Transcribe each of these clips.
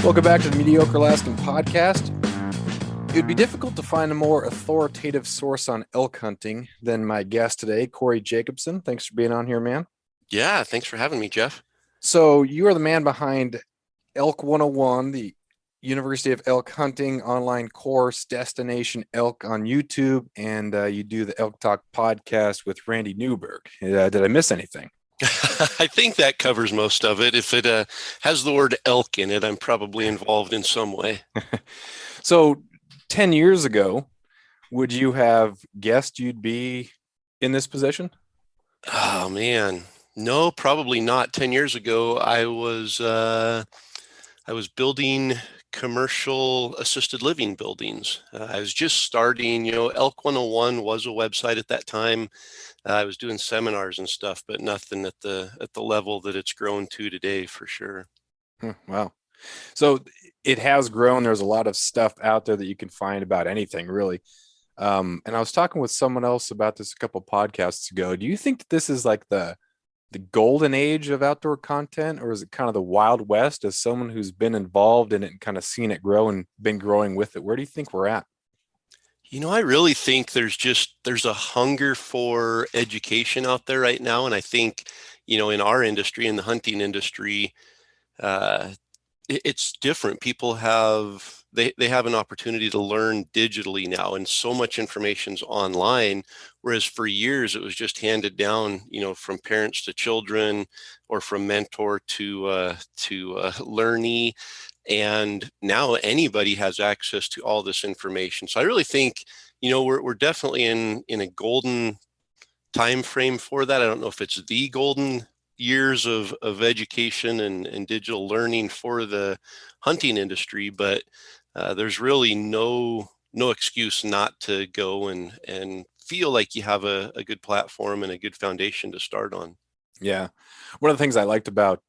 Welcome back to the Mediocre Alaskan Podcast. It would be difficult to find a more authoritative source on elk hunting than my guest today, Corey Jacobsen. Thanks for being on here, man. Yeah, thanks for having me, Jeff. So you are the man behind Elk 101, the University of Elk Hunting online course, Destination Elk on YouTube, and you do the Elk Talk podcast with Randy Newberg. Did I miss anything? I think that covers most of it. If it has the word elk in it, I'm probably involved in some way. So 10 years ago, would you have guessed you'd be in this position? Oh man, no, probably not. 10 years ago, I was building commercial assisted living buildings. I was just starting. Elk 101 was a website at that time. I was doing seminars and stuff, but nothing at the level that it's grown to today, for sure. Wow. So it has grown. There's a lot of stuff out there that you can find about anything, really. And I was talking with someone else about this a couple podcasts ago. Do you think that this is like the golden age of outdoor content, or is it kind of the Wild West? As someone who's been involved in it and kind of seen it grow and been growing with it, where do you think we're at? I really think there's a hunger for education out there right now. And I think, in our industry, in the hunting industry, uh, it's different. People they have an opportunity to learn digitally now, and so much information's online. Whereas for years it was just handed down, from parents to children, or from mentor to learnee. And now anybody has access to all this information. So I really think, we're definitely in a golden time frame for that. I don't know if it's the golden years of education and digital learning for the hunting industry, but there's really no excuse not to go and feel like you have a good platform and a good foundation to start on. Yeah. One of the things I liked about,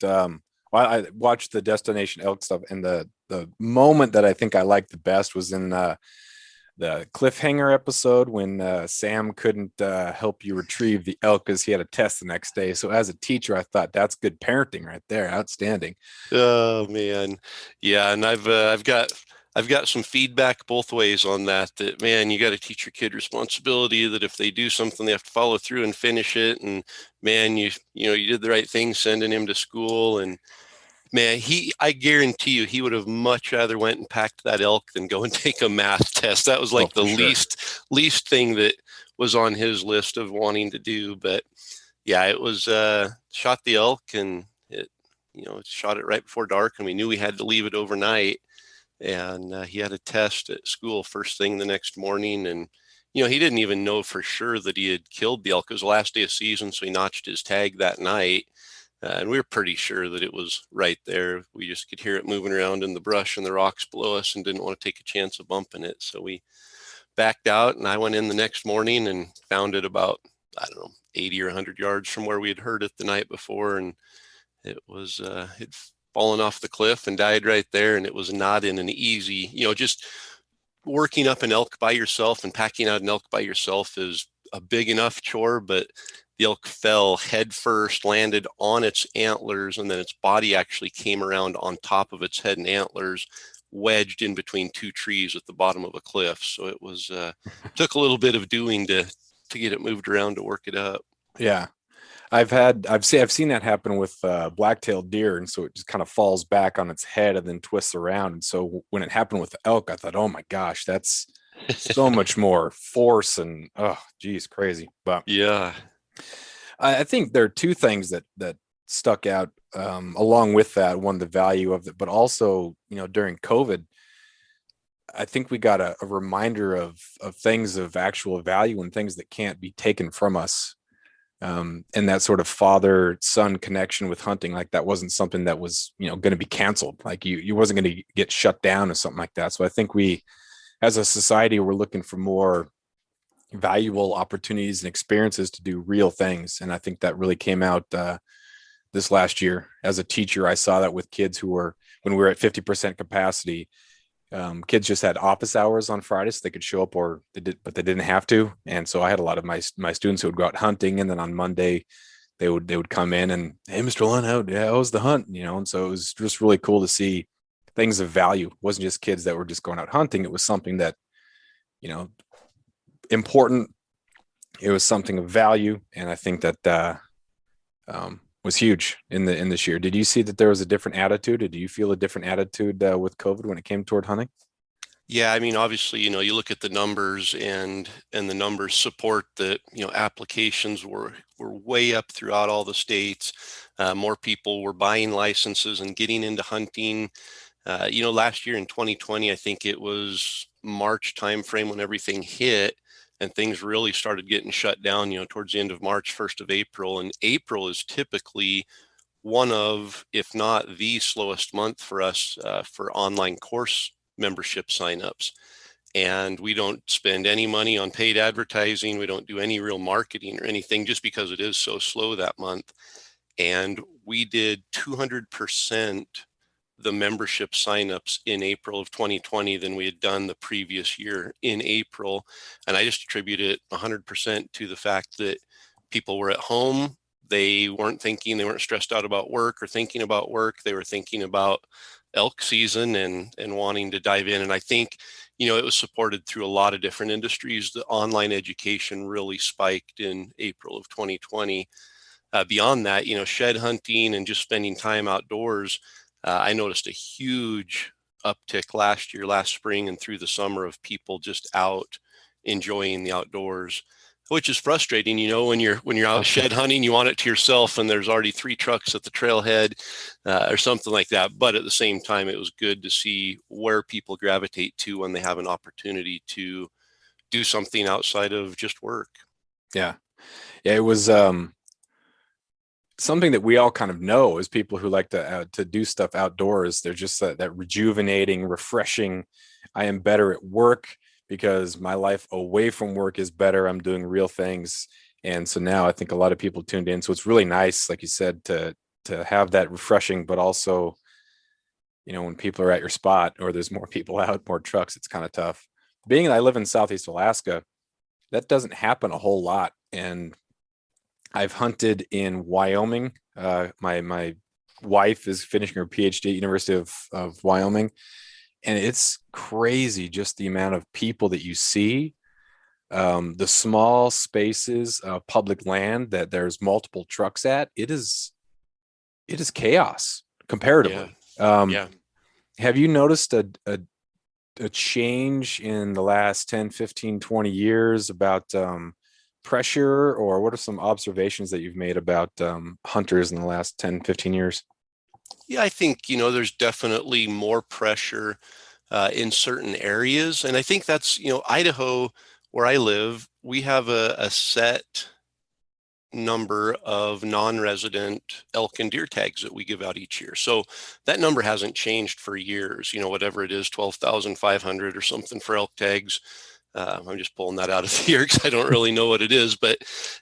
I watched the Destination Elk stuff, and the moment that I think I liked the best was in the cliffhanger episode when Sam couldn't help you retrieve the elk because he had a test the next day. So as a teacher, I thought that's good parenting right there. Outstanding. Oh man, yeah, and I've got some feedback both ways on that. That man, you got to teach your kid responsibility. That if they do something, they have to follow through and finish it. And man, you did the right thing sending him to school. And man, I guarantee you, he would have much rather went and packed that elk than go and take a math test. That was like the Sure. least thing that was on his list of wanting to do. But yeah, it was shot the elk, and it shot it right before dark, and we knew we had to leave it overnight. And he had a test at school first thing the next morning, and he didn't even know for sure that he had killed the elk. It was the last day of season, so he notched his tag that night. And we were pretty sure that it was right there. We just could hear it moving around in the brush and the rocks below us, and didn't want to take a chance of bumping it. So we backed out, and I went in the next morning and found it about, I don't know, 80 or 100 yards from where we had heard it the night before. And it was, it fallen off the cliff and died right there. And it was not in an easy, just working up an elk by yourself and packing out an elk by yourself is a big enough chore, but the elk fell head first, landed on its antlers, and then its body actually came around on top of its head and antlers, wedged in between two trees at the bottom of a cliff. So it was took a little bit of doing to get it moved around to work it up. Yeah. I've seen that happen with black-tailed deer, and so it just kind of falls back on its head and then twists around. And so when it happened with the elk, I thought, oh my gosh, that's so much more force and oh geez, crazy. But Yeah. I think there are two things that stuck out along with that. One, the value of it, but also, during COVID, I think we got a reminder of things of actual value and things that can't be taken from us. And that sort of father son connection with hunting, like that wasn't something that was, going to be canceled. Like you wasn't going to get shut down or something like that. So I think we, as a society, we're looking for more valuable opportunities and experiences to do real things. And I think that really came out this last year. As a teacher, I saw that with kids who were, when we were at 50% capacity, kids just had office hours on Friday, so they could show up, or they did, but they didn't have to. And so I had a lot of my students who would go out hunting, and then on Monday they would come in and, hey, Mr. Lund, how was the hunt? And so it was just really cool to see things of value. It wasn't just kids that were just going out hunting. It was something that, you know, important. It was something of value. And I think that was huge in this year. Did you see that there was a different attitude? Or do you feel a different attitude with COVID when it came toward hunting? Yeah, I mean, obviously, you look at the numbers, and the numbers support that, applications were way up throughout all the states. More people were buying licenses and getting into hunting. Last year in 2020, I think it was March timeframe when everything hit and things really started getting shut down, towards the end of March, 1st of April. And April is typically one of, if not the slowest month for us for online course membership signups. And we don't spend any money on paid advertising. We don't do any real marketing or anything just because it is so slow that month. And we did 200% the membership signups in April of 2020 than we had done the previous year in April. And I just attribute it 100% to the fact that people were at home. They weren't stressed out about work or thinking about work. They were thinking about elk season and wanting to dive in. And I think, it was supported through a lot of different industries. The online education really spiked in April of 2020. Beyond that, shed hunting and just spending time outdoors, I noticed a huge uptick last spring and through the summer of people just out enjoying the outdoors, which is frustrating. When you're out shed hunting, you want it to yourself, and there's already 3 trucks at the trailhead or something like that. But at the same time, it was good to see where people gravitate to when they have an opportunity to do something outside of just work. Yeah. Yeah. It was, something that we all kind of know as people who like to do stuff outdoors. They're just that rejuvenating, refreshing. I am better at work because my life away from work is better. I'm doing real things. And so now I think a lot of people tuned in. So it's really nice, like you said, to have that refreshing, but also, when people are at your spot or there's more people out, more trucks, it's kind of tough. Being that I live in Southeast Alaska, that doesn't happen a whole lot. And I've hunted in Wyoming. My wife is finishing her PhD at University of Wyoming, and it's crazy just the amount of people that you see, the small spaces of public land that there's multiple trucks at. It is chaos Yeah. comparatively. Yeah. Have you noticed a change in the last 10, 15, 20 years about pressure, or what are some observations that you've made about hunters in the last 10, 15 years? Yeah, I think, there's definitely more pressure in certain areas. And I think that's, Idaho, where I live, we have a set number of non-resident elk and deer tags that we give out each year. So that number hasn't changed for years, whatever it is, 12,500 or something for elk tags. I'm just pulling that out of the ear because I don't really know what it is, but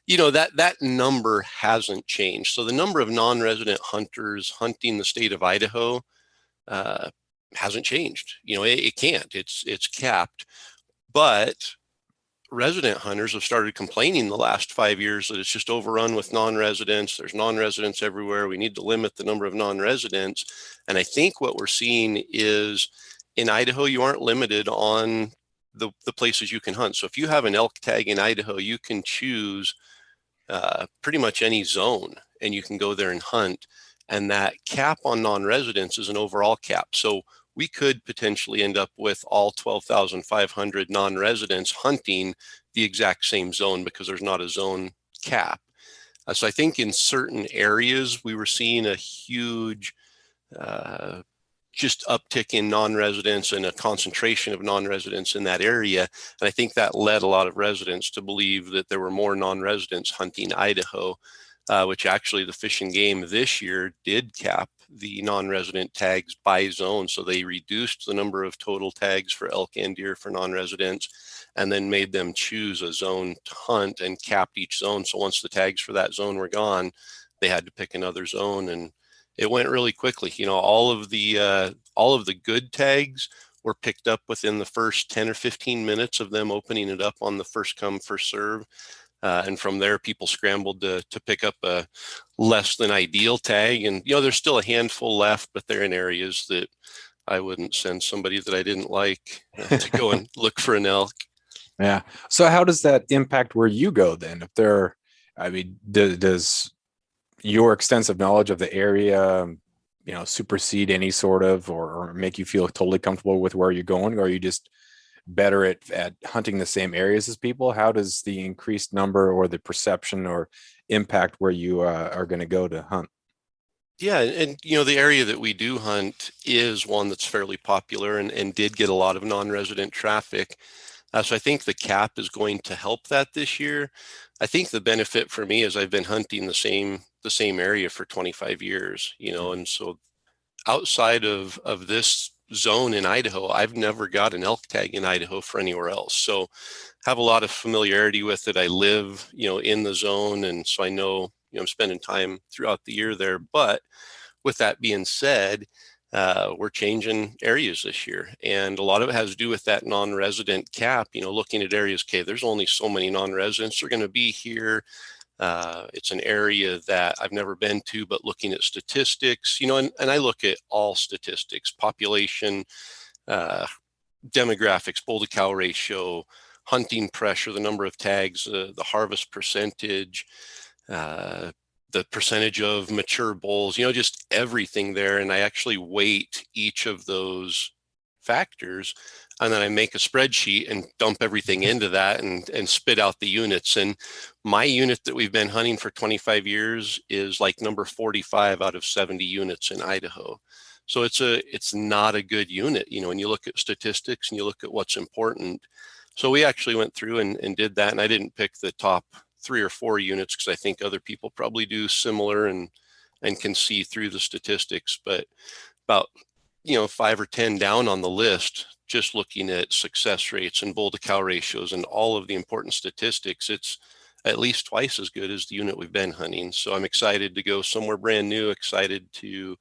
that number hasn't changed. So the number of non-resident hunters hunting the state of Idaho uh, hasn't changed. It can't. It's capped. But resident hunters have started complaining the last 5 years that it's just overrun with non-residents. There's non-residents everywhere. We need to limit the number of non-residents. And I think what we're seeing is in Idaho, you aren't limited on the places you can hunt. So if you have an elk tag in Idaho, you can choose pretty much any zone and you can go there and hunt. And that cap on non-residents is an overall cap. So we could potentially end up with all 12,500 non-residents hunting the exact same zone because there's not a zone cap. So I think in certain areas, we were seeing a huge just uptick in non-residents and a concentration of non-residents in that area. And I think that led a lot of residents to believe that there were more non-residents hunting Idaho, which actually the Fish and Game this year did cap the non-resident tags by zone. So they reduced the number of total tags for elk and deer for non-residents and then made them choose a zone to hunt and capped each zone. So once the tags for that zone were gone, they had to pick another zone, and it went really quickly. All of the good tags were picked up within the first 10 or 15 minutes of them opening it up on the first come, first serve. And from there, people scrambled to pick up a less than ideal tag. And, there's still a handful left, but they're in areas that I wouldn't send somebody that I didn't like to go and look for an elk. Yeah. So how does that impact where you go then? If there, I mean, does your extensive knowledge of the area, supersede any sort of, or make you feel totally comfortable with where you're going? Or are you just better at hunting the same areas as people? How does the increased number or the perception or impact where you are going to go to hunt? Yeah, and the area that we do hunt is one that's fairly popular and did get a lot of non-resident traffic. So I think the cap is going to help that this year. I think the benefit for me is I've been hunting the same area for 25 years, and so outside of this zone in Idaho, I've never got an elk tag in Idaho for anywhere else. So have a lot of familiarity with it. I live, in the zone, and so I know, I'm spending time throughout the year there. But with that being said, we're changing areas this year, and a lot of it has to do with that non-resident cap. Looking at areas, okay, there's only so many non-residents are going to be here. It's an area that I've never been to, but looking at statistics, and I look at all statistics: population, uh, demographics, bull to cow ratio, hunting pressure, the number of tags, the harvest percentage, uh, the percentage of mature bulls, just everything there. And I actually weight each of those factors, and then I make a spreadsheet and dump everything into that and spit out the units. And my unit that we've been hunting for 25 years is like number 45 out of 70 units in Idaho. So it's not a good unit, when you look at statistics and you look at what's important. So we actually went through and did that, and I didn't pick the top 3 or 4 units because I think other people probably do similar and can see through the statistics. But about 5 or 10 down on the list, just looking at success rates and bull to cow ratios and all of the important statistics, it's at least twice as good as the unit we've been hunting. So I'm excited to go somewhere brand new, excited to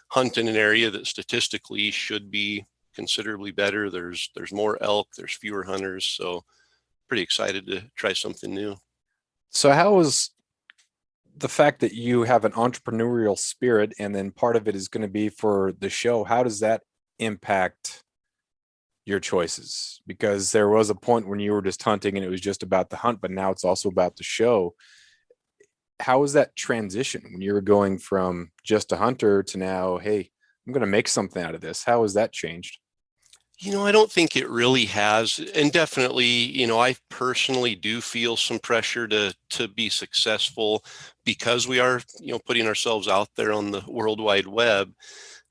hunt in an area that statistically should be considerably better. There's more elk, there's fewer hunters, so pretty excited to try something new. So how is the fact that you have an entrepreneurial spirit and then part of it is going to be for the show, how does that impact your choices? Because there was a point when you were just hunting and it was just about the hunt, but now it's also about the show. How is that transition when you were going from just a hunter to now, hey, I'm going to make something out of this? How has that changed? I don't think it really has. And definitely, I personally do feel some pressure to be successful because we are, putting ourselves out there on the World Wide Web.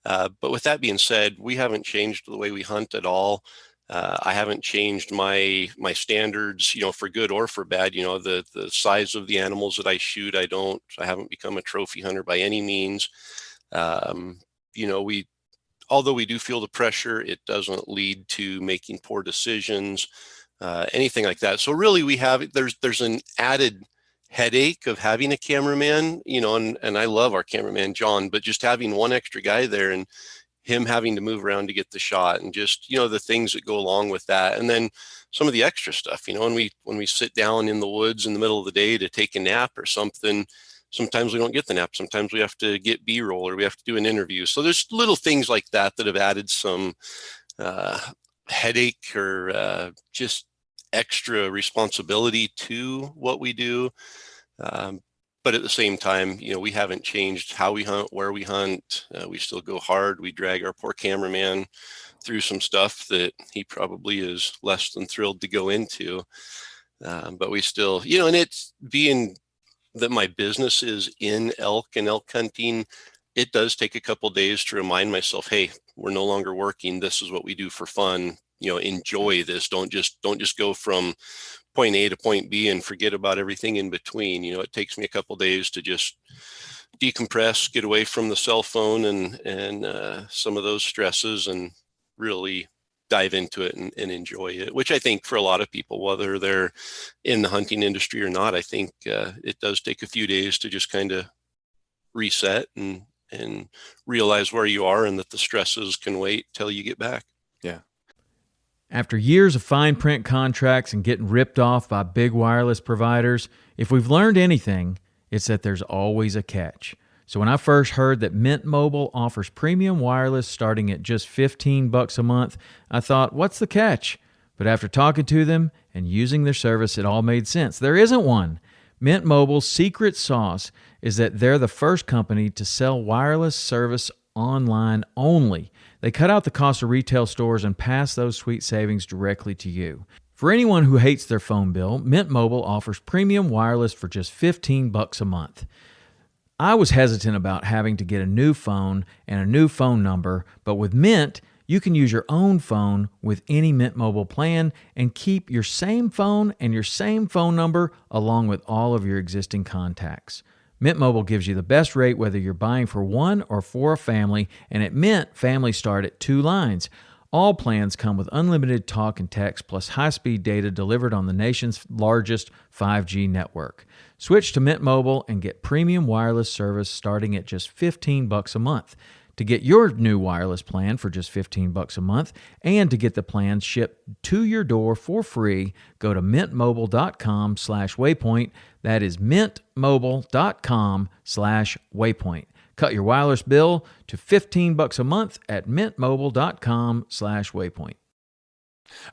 But with that being said, we haven't changed the way we hunt at all. I haven't changed my standards, for good or for bad. The size of the animals that I shoot, I haven't become a trophy hunter by any means. We although we do feel the pressure, it doesn't lead to making poor decisions, anything like that. So really, there's an added headache of having a cameraman, and I love our cameraman John, but just having one extra guy there and him having to move around to get the shot, and just the things that go along with that, and then some of the extra stuff. When we sit down in the woods in the middle of the day to take a nap or something, sometimes we don't get the nap. Sometimes we have to get B-roll or we have to do an interview. So there's little things like that that have added some uh, headache or just extra responsibility to what we do. Um, but at the same time, we haven't changed how we hunt, where we hunt. We still go hard. We drag our poor cameraman through some stuff that he probably is less than thrilled to go into. But we still, and it's being that my business is in elk and elk hunting, it does take a couple days to remind myself, hey, we're no longer working. This is what we do for fun. Enjoy this. Don't just go from point A to point B and forget about everything in between. It takes me a couple days to just decompress, get away from the cell phone and some of those stresses, and really dive into it and enjoy it, which I think for a lot of people, whether they're in the hunting industry or not, I think it does take a few days to just kind of reset and realize where you are and that the stresses can wait till you get back. Yeah. After years of fine print contracts and getting ripped off by big wireless providers, if we've learned anything, it's that there's always a catch. So when I first heard that Mint Mobile offers premium wireless starting at just $15 a month, I thought, what's the catch? But after talking to them and using their service, it all made sense. There isn't one. Mint Mobile's secret sauce is that they're the first company to sell wireless service online only. They cut out the cost of retail stores and pass those sweet savings directly to you. For anyone who hates their phone bill, Mint Mobile offers premium wireless for just $15 a month. I was hesitant about having to get a new phone and a new phone number, but with Mint, you can use your own phone with any Mint Mobile plan and keep your same phone and your same phone number along with all of your existing contacts. Mint Mobile gives you the best rate whether you're buying for one or for a family, and at Mint, families start at 2 lines. All plans come with unlimited talk and text plus high-speed data delivered on the nation's largest 5G network. Switch to Mint Mobile and get premium wireless service starting at just $15 a month. To get your new wireless plan for just $15 a month and to get the plan shipped to your door for free, go to mintmobile.com/waypoint. That is mintmobile.com/waypoint. Cut your wireless bill to $15 a month at mintmobile.com/waypoint.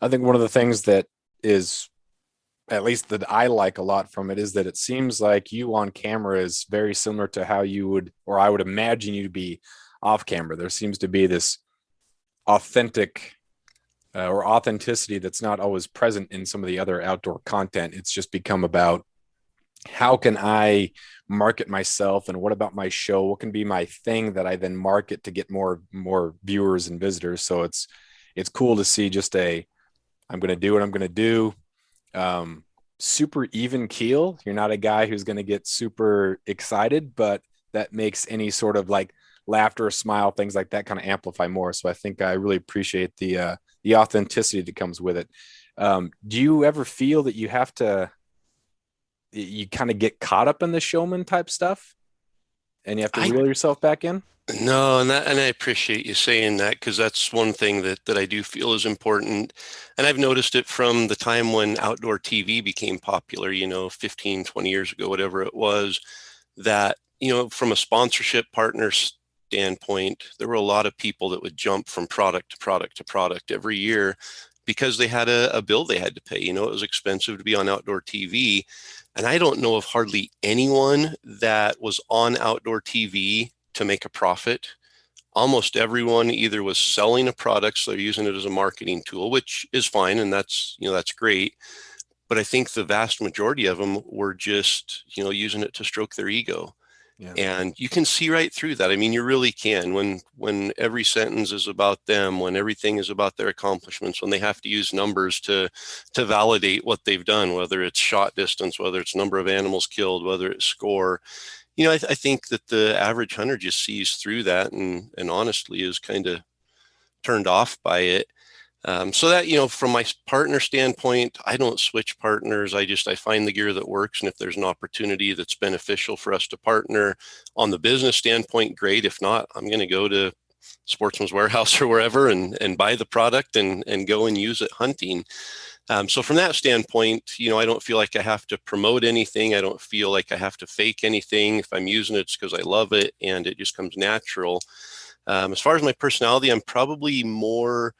I think one of the things that is, at least that I like a lot from it, is that it seems like you on camera is very similar to how you would, or I would imagine you to be off camera. There seems to be this authentic or authenticity that's not always present in some of the other outdoor content. It's just become about how can I market myself and what about my show? What can be my thing that I then market to get more viewers and visitors? So it's cool to see just I'm going to do what I'm going to do. Super even keel. You're not a guy who's going to get super excited, but that makes any sort of like laughter or smile, things like that kind of amplify more. So I think I really appreciate the authenticity that comes with it. Do you ever feel that you kind of get caught up in the showman type stuff and you have to reel yourself back in? No, and I appreciate you saying that, because that's one thing that I do feel is important. And I've noticed it from the time when outdoor TV became popular, 15, 20 years ago, whatever it was, that, from a sponsorship partner standpoint, there were a lot of people that would jump from product to product to product every year because they had a bill they had to pay. It was expensive to be on outdoor TV. And I don't know of hardly anyone that was on outdoor TV to make a profit. Almost everyone either was selling a product, so they're using it as a marketing tool, which is fine, and that's great. But I think the vast majority of them were just using it to stroke their ego. Yeah. And you can see right through that. I mean, you really can. When every sentence is about them, when everything is about their accomplishments, when they have to use numbers to validate what they've done, whether it's shot distance, whether it's number of animals killed, whether it's score, I think that the average hunter just sees through that and honestly is kind of turned off by it. So that, from my partner standpoint, I don't switch partners. I find the gear that works. And if there's an opportunity that's beneficial for us to partner on the business standpoint, great. If not, I'm going to go to Sportsman's Warehouse or wherever and buy the product and go and use it hunting. So from that standpoint, I don't feel like I have to promote anything. I don't feel like I have to fake anything. If I'm using it, it's because I love it and it just comes natural. As far as my personality, I'm probably more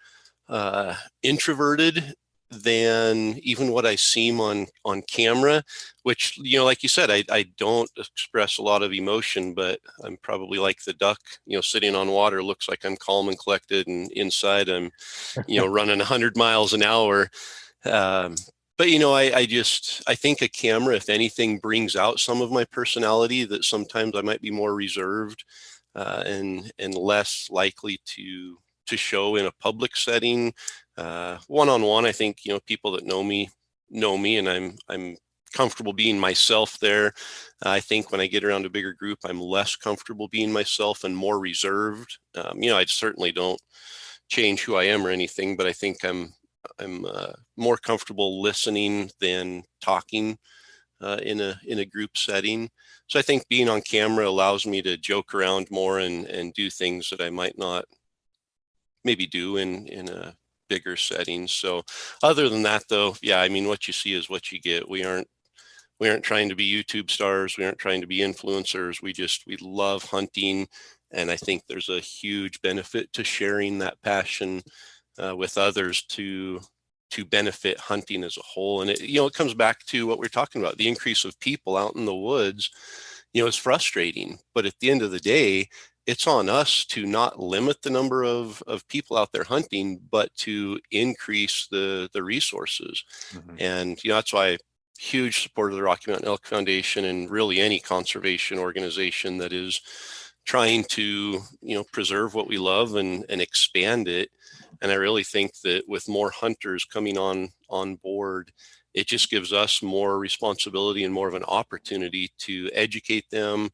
introverted than even what I seem on camera, which, like you said, I don't express a lot of emotion, but I'm probably like the duck, sitting on water, looks like I'm calm and collected, and inside I'm, running 100 miles an hour. But, I think a camera, if anything, brings out some of my personality that sometimes I might be more reserved and less likely to show in a public setting. One-on-one, I think, people that know me, and I'm comfortable being myself there. I think when I get around a bigger group, I'm less comfortable being myself and more reserved. I certainly don't change who I am or anything, but I think I'm more comfortable listening than talking in a group setting. So I think being on camera allows me to joke around more and do things that I might not maybe do in a bigger setting. So other than that, though, yeah, I mean, what you see is what you get. We aren't We aren't trying to be YouTube stars. We aren't trying to be influencers. We love hunting. And I think there's a huge benefit to sharing that passion with others to benefit hunting as a whole. And it comes back to what we're talking about, the increase of people out in the woods. Is frustrating, but at the end of the day, it's on us to not limit the number of people out there hunting, but to increase the resources. Mm-hmm. And that's why huge supporter of the Rocky Mountain Elk Foundation, and really any conservation organization that is trying to preserve what we love and expand it. And I really think that with more hunters coming on board, it just gives us more responsibility and more of an opportunity to educate them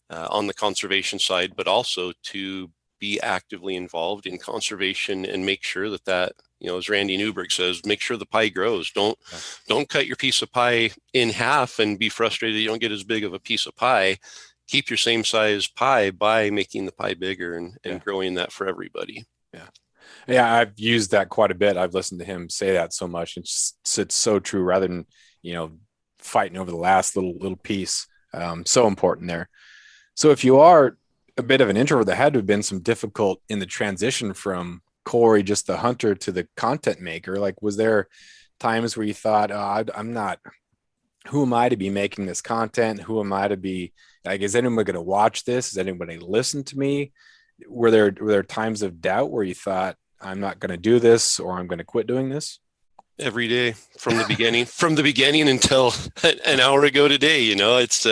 on the conservation side, but also to be actively involved in conservation and make sure that as Randy Newberg says, make sure the pie grows. Don't cut your piece of pie in half and be frustrated you don't get as big of a piece of pie. Keep your same size pie by making the pie bigger and growing that for everybody. Yeah, I've used that quite a bit. I've listened to him say that so much. It's so true. Rather than fighting over the last little piece, so important there. So if you are a bit of an introvert, there had to have been some difficult in the transition from Corey, just the hunter, to the content maker. Like, was there times where you thought, I'm not, who am I to be making this content? Who am I to be, like, is anyone going to watch this? Is anybody listen to me? Were there times of doubt where you thought, I'm not going to do this, or I'm going to quit doing this? Every day from the beginning until an hour ago today. It's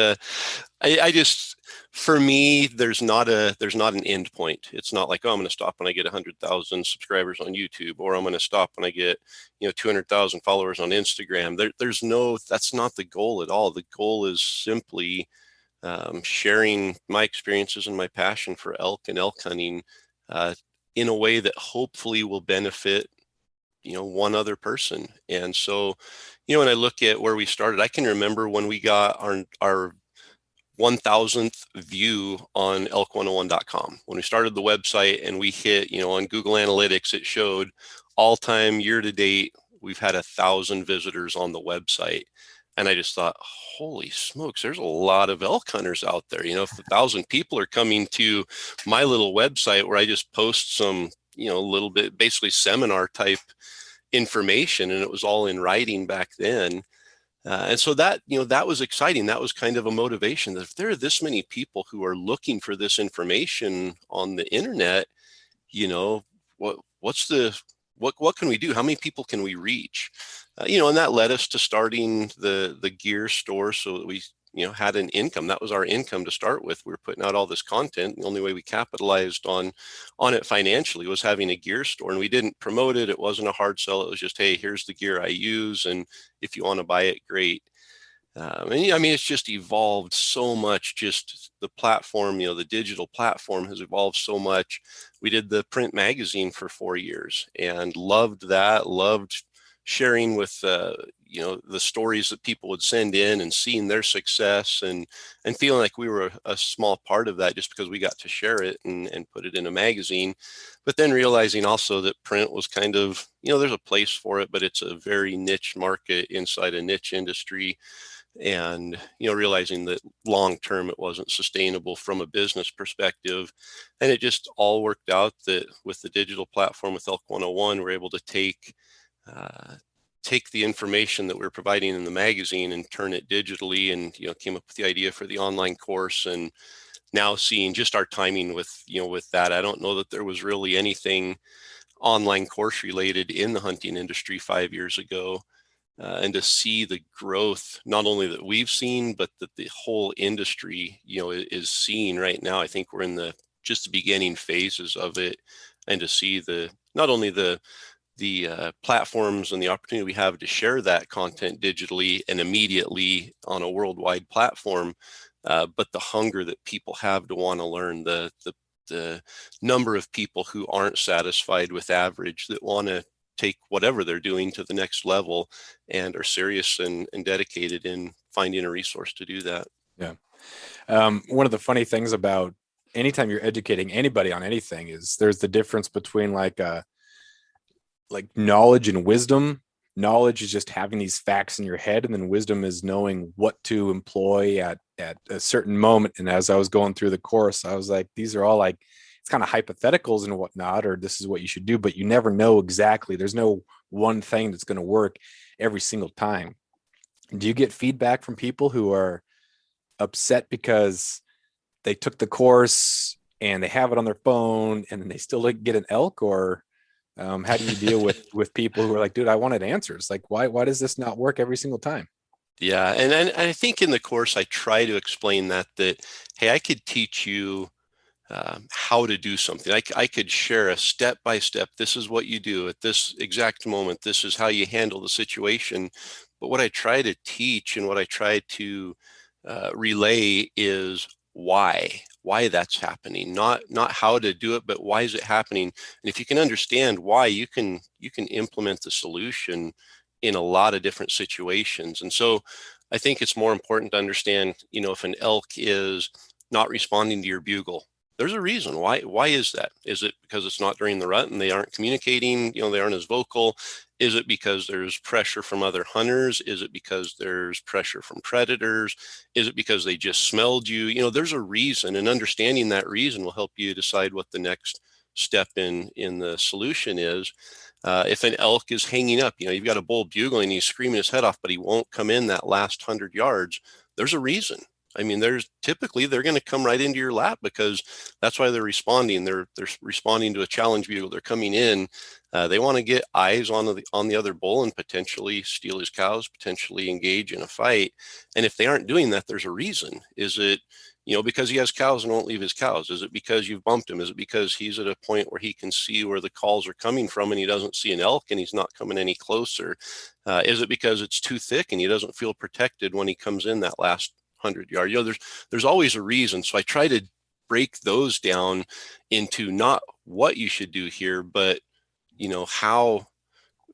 I just, for me, there's not an end point. It's not like, I'm going to stop when I get 100,000 subscribers on YouTube, or I'm going to stop when I get 200,000 followers on Instagram. That's not the goal at all. The goal is simply sharing my experiences and my passion for elk and elk hunting in a way that hopefully will benefit one other person. And so when I look at where we started, I can remember when we got our 1000th view on elk101.com. When we started the website and we hit, on Google Analytics, it showed all-time year to date, we've had 1,000 visitors on the website. And I just thought, holy smokes, there's a lot of elk hunters out there. If 1,000 people are coming to my little website where I just post some, little bit, basically seminar type information, and it was all in writing back then. And so that was exciting. That was kind of a motivation that if there are this many people who are looking for this information on the internet, what can we do? How many people can we reach? And that led us to starting the gear store so that we had an income. That was our income to start with. We were putting out all this content. The only way we capitalized on it financially was having a gear store, and we didn't promote it. It wasn't a hard sell. It was just, hey, here's the gear I use, and if you want to buy it, great. It's just evolved so much. Just the platform, the digital platform has evolved so much. We did the print magazine for 4 years and loved that. Loved sharing with the stories that people would send in and seeing their success and feeling like we were a small part of that just because we got to share it and put it in a magazine. But then realizing also that print was kind of, there's a place for it, but it's a very niche market inside a niche industry. And, realizing that long term it wasn't sustainable from a business perspective. And it just all worked out that with the digital platform with Elk 101, we're able to take the information that we're providing in the magazine and turn it digitally, and came up with the idea for the online course. And now seeing just our timing with that, I don't know that there was really anything online course related in the hunting industry 5 years ago, and to see the growth not only that we've seen but that the whole industry is seeing right now. I think we're in the beginning phases of it, and to see not only the platforms and the opportunity we have to share that content digitally and immediately on a worldwide platform, but the hunger that people have to want to learn, the number of people who aren't satisfied with average, that want to take whatever they're doing to the next level and are serious and dedicated in finding a resource to do that. Yeah. One of the funny things about anytime you're educating anybody on anything is there's the difference between like knowledge and wisdom knowledge is just having these facts in your head, and then wisdom is knowing what to employ at a certain moment. And as I was going through the course, I was like, these are all like, it's kind of hypotheticals and whatnot, or this is what you should do, but you never know exactly. There's no one thing that's going to work every single time. Do you get feedback from people who are upset because they took the course and they have it on their phone and then they still like get an elk? Or how do you deal with people who are like, dude, I wanted answers. Like, why does this not work every single time? Yeah, and I think in the course I try to explain that hey, I could teach you how to do something. I could share a step by step. This is what you do at this exact moment. This is how you handle the situation. But what I try to teach and what I try to relay is why that's happening. Not how to do it, but why is it happening? And if you can understand why, you can implement the solution in a lot of different situations. And so I think it's more important to understand, if an elk is not responding to your bugle, there's a reason. Why is that? Is it because it's not during the rut and they aren't communicating, they aren't as vocal? Is it because there's pressure from other hunters? Is it because there's pressure from predators? Is it because they just smelled you? There's a reason, and understanding that reason will help you decide what the next step in the solution is. If an elk is hanging up, you've got a bull bugling, he's screaming his head off, but he won't come in that last 100 yards. There's a reason. I mean, they're going to come right into your lap because that's why they're responding. They're responding to a challenge bugle. They're coming in. They want to get eyes on the other bull and potentially steal his cows, potentially engage in a fight. And if they aren't doing that, there's a reason. Is it, because he has cows and won't leave his cows? Is it because you've bumped him? Is it because he's at a point where he can see where the calls are coming from and he doesn't see an elk and he's not coming any closer? Is it because it's too thick and he doesn't feel protected when he comes in that last 100 yard? There's always a reason. So I try to break those down into not what you should do here, but how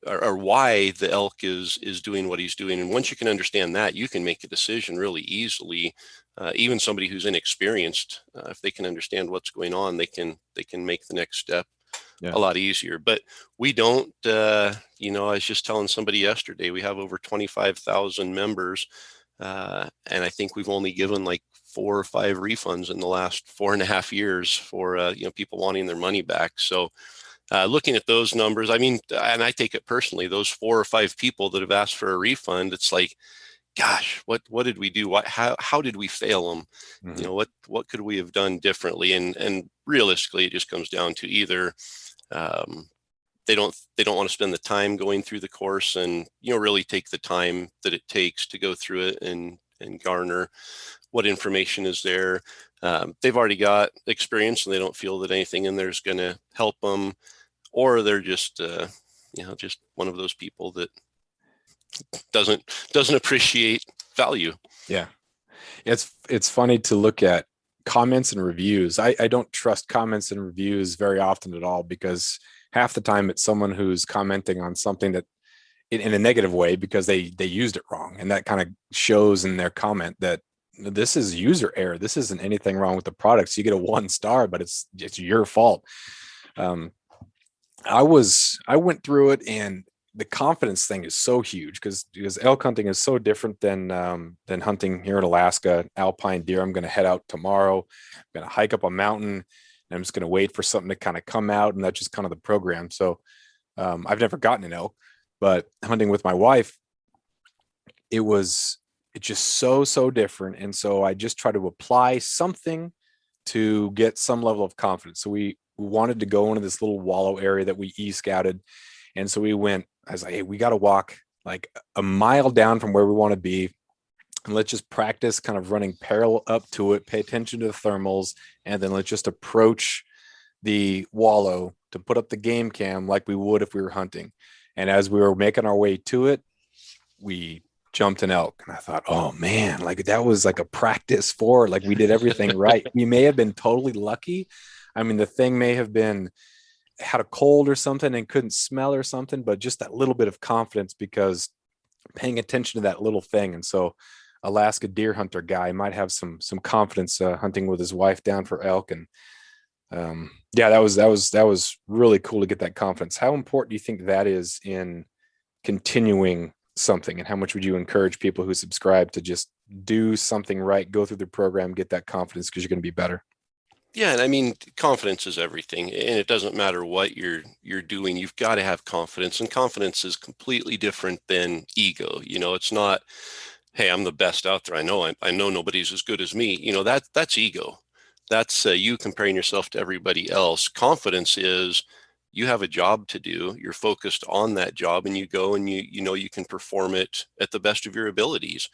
or why the elk is doing what he's doing. And once you can understand that, you can make a decision really easily. Even somebody who's inexperienced, if they can understand what's going on, they can make the next step a lot easier. But we don't, I was just telling somebody yesterday, we have over 25,000 members. And I think we've only given like 4 or 5 refunds in the last 4.5 years for, people wanting their money back. So looking at those numbers, I mean, and I take it personally, those 4 or 5 people that have asked for a refund, it's like, gosh, what did we do? How did we fail them? Mm-hmm. What could we have done differently? And realistically, it just comes down to either, they don't want to spend the time going through the course and really take the time that it takes to go through it and garner what information is there. They've already got experience and they don't feel that anything in there is going to help them, or they're just just one of those people that doesn't appreciate value. Yeah, it's funny to look at comments and reviews. I don't trust comments and reviews very often at all, because half the time it's someone who's commenting on something that in a negative way because they used it wrong, and that kind of shows in their comment that this is user error. This isn't anything wrong with the product. So you get a 1 star, but it's your fault. I went through it, and the confidence thing is so huge because elk hunting is so different than hunting here in Alaska. Alpine deer, I'm going to head out tomorrow. I'm going to hike up a mountain, and I'm just going to wait for something to kind of come out, and that's just kind of the program. So I've never gotten an elk, but hunting with my wife, it's just so different. And so I just try to apply something to get some level of confidence. So we wanted to go into this little wallow area that we e-scouted. And so we went, I was like, hey, we got to walk like a mile down from where we want to be. And let's just practice kind of running parallel up to it, pay attention to the thermals, and then let's just approach the wallow to put up the game cam like we would if we were hunting. And as we were making our way to it, we jumped an elk. And I thought, oh man, like that was like a practice for it. Like we did everything right. We may have been totally lucky. I mean, the thing may have had a cold or something and couldn't smell or something, but just that little bit of confidence because paying attention to that little thing. And so Alaska deer hunter guy might have some confidence hunting with his wife down for elk. And that was really cool to get that confidence. How important do you think that is in continuing something, and how much would you encourage people who subscribe to just do something right, go through the program, get that confidence, because you're going to be better? Yeah, and I mean, confidence is everything, and it doesn't matter what you're doing. You've got to have confidence, and confidence is completely different than ego. It's not, hey, I'm the best out there. I know nobody's as good as me. That's ego. That's you comparing yourself to everybody else. Confidence is you have a job to do. You're focused on that job, and you go and you know you can perform it at the best of your abilities.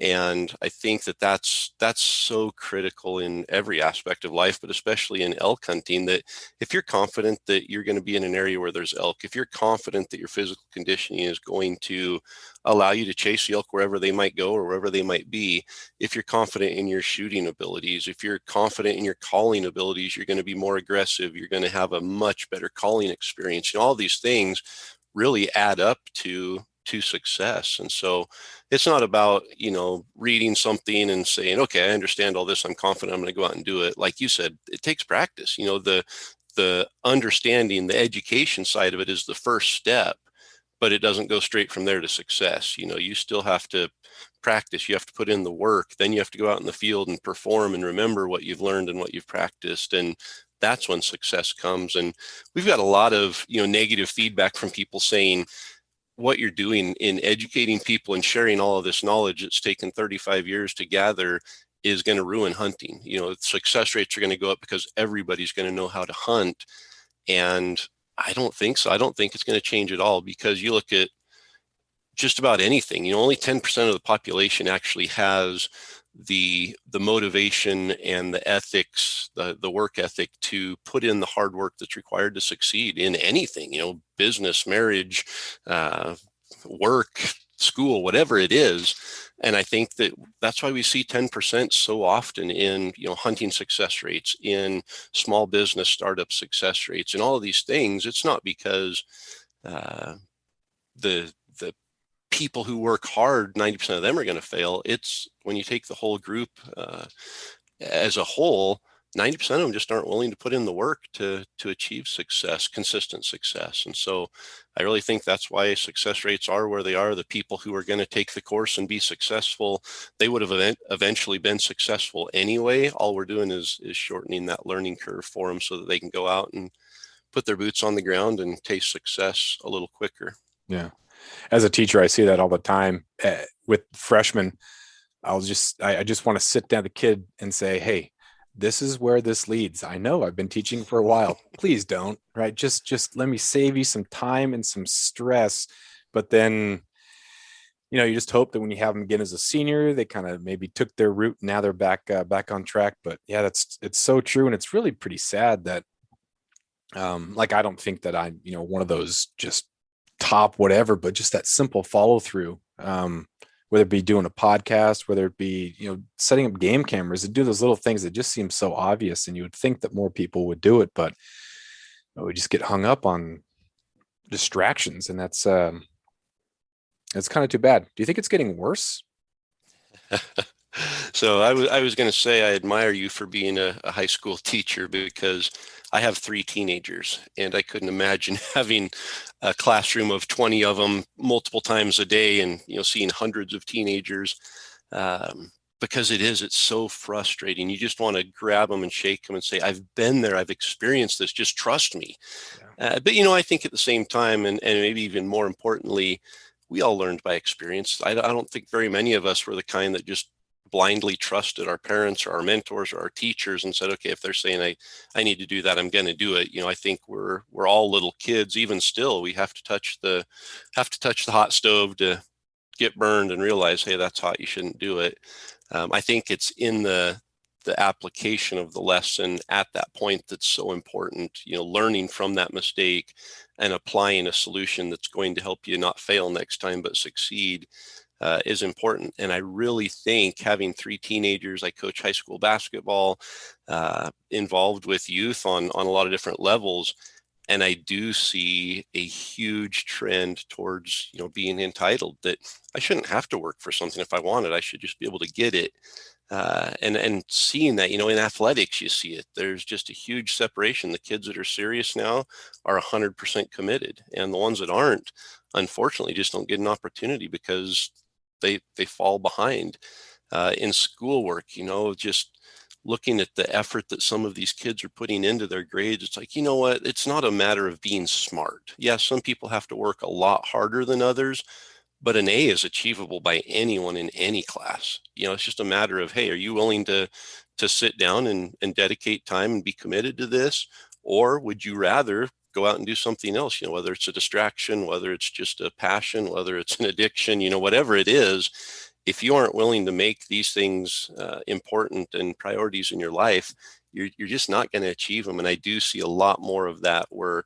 And I think that's so critical in every aspect of life, but especially in elk hunting, that if you're confident that you're going to be in an area where there's elk, if you're confident that your physical conditioning is going to allow you to chase the elk wherever they might go or wherever they might be, if you're confident in your shooting abilities, if you're confident in your calling abilities, you're going to be more aggressive, you're going to have a much better calling experience. All these things really add up to success. And so it's not about, reading something and saying, okay, I understand all this, I'm confident, I'm going to go out and do it. Like you said, it takes practice. The understanding, the education side of it is the first step, but it doesn't go straight from there to success. You still have to practice, you have to put in the work, then you have to go out in the field and perform and remember what you've learned and what you've practiced. And that's when success comes. And we've got a lot of, negative feedback from people saying, what you're doing in educating people and sharing all of this knowledge that's taken 35 years to gather is going to ruin hunting. Success rates are going to go up because everybody's going to know how to hunt. And I don't think so. I don't think it's going to change at all, because you look at just about anything, only 10% of the population actually has the motivation and the ethics, the work ethic to put in the hard work that's required to succeed in anything, business, marriage, work, school, whatever it is. And I think that's why we see 10% so often in, hunting success rates, in small business startup success rates, and all of these things. It's not because the people who work hard, 90% of them are going to fail. It's when you take the whole group as a whole, 90% of them just aren't willing to put in the work to achieve success, consistent success. And so I really think that's why success rates are where they are. The people who are going to take the course and be successful, they would have eventually been successful anyway. All we're doing is shortening that learning curve for them so that they can go out and put their boots on the ground and taste success a little quicker. Yeah. As a teacher, I see that all the time with freshmen. I just want to sit down the kid and say, hey, this is where this leads. I know I've been teaching for a while. Please don't, right? Just let me save you some time and some stress. But then, you just hope that when you have them again as a senior, they kind of maybe took their route. Now they're back on track. But yeah, it's so true. And it's really pretty sad that, I don't think that I'm, one of those just top whatever, but just that simple follow through, whether it be doing a podcast, whether it be, setting up game cameras, to do those little things that just seem so obvious. And you would think that more people would do it, but we just get hung up on distractions. And that's kind of too bad. Do you think it's getting worse? So I was going to say, I admire you for being a high school teacher, because I have 3 teenagers, and I couldn't imagine having a classroom of 20 of them multiple times a day and, seeing hundreds of teenagers, because it's so frustrating. You just want to grab them and shake them and say, I've been there, I've experienced this, just trust me. Yeah. But, I think at the same time, and maybe even more importantly, we all learned by experience. I don't think very many of us were the kind that just blindly trusted our parents or our mentors or our teachers and said, okay, if they're saying I need to do that, I'm going to do it. I think we're all little kids. Even still, we have to touch the hot stove to get burned and realize, hey, that's hot, you shouldn't do it. I think it's in the application of the lesson at that point that's so important, learning from that mistake and applying a solution that's going to help you not fail next time but succeed is important. And I really think having 3 teenagers, I coach high school basketball, involved with youth on a lot of different levels. And I do see a huge trend towards, being entitled, that I shouldn't have to work for something if I want it. I should just be able to get it. And seeing that, in athletics, you see it. There's just a huge separation. The kids that are serious now are 100% committed, and the ones that aren't, unfortunately, just don't get an opportunity because they fall behind in schoolwork. Just looking at the effort that some of these kids are putting into their grades, it's like, you know what? It's not a matter of being smart. Yes, some people have to work a lot harder than others, but an A is achievable by anyone in any class. It's just a matter of, hey, are you willing to sit down and dedicate time and be committed to this? Or would you rather go out and do something else, whether it's a distraction, whether it's just a passion, whether it's an addiction, whatever it is. If you aren't willing to make these things important and priorities in your life, you're just not going to achieve them. And I do see a lot more of that where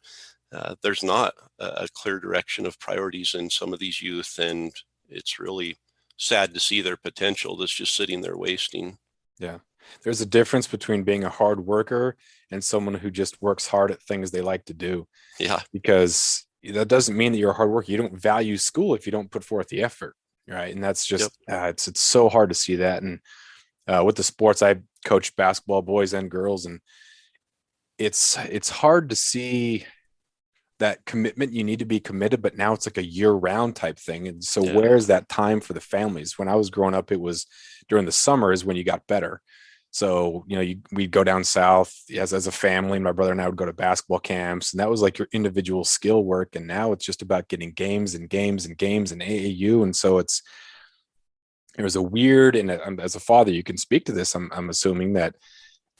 there's not a clear direction of priorities in some of these youth, and it's really sad to see their potential that's just sitting there wasting. Yeah. There's a difference between being a hard worker and someone who just works hard at things they like to do. Yeah. Because that doesn't mean that you're a hard worker. You don't value school if you don't put forth the effort. Right. And that's just, it's so hard to see that. And with the sports, I coach basketball, boys and girls, and it's hard to see that commitment. You need to be committed, but now it's like a year-round type thing. And so where's that time for the families? When I was growing up, it was during the summer is when you got better. So, we'd go down south as a family, and my brother and I would go to basketball camps, and that was like your individual skill work. And now it's just about getting games and games and games and AAU. And so it was a weird, and as a father, you can speak to this. I'm assuming that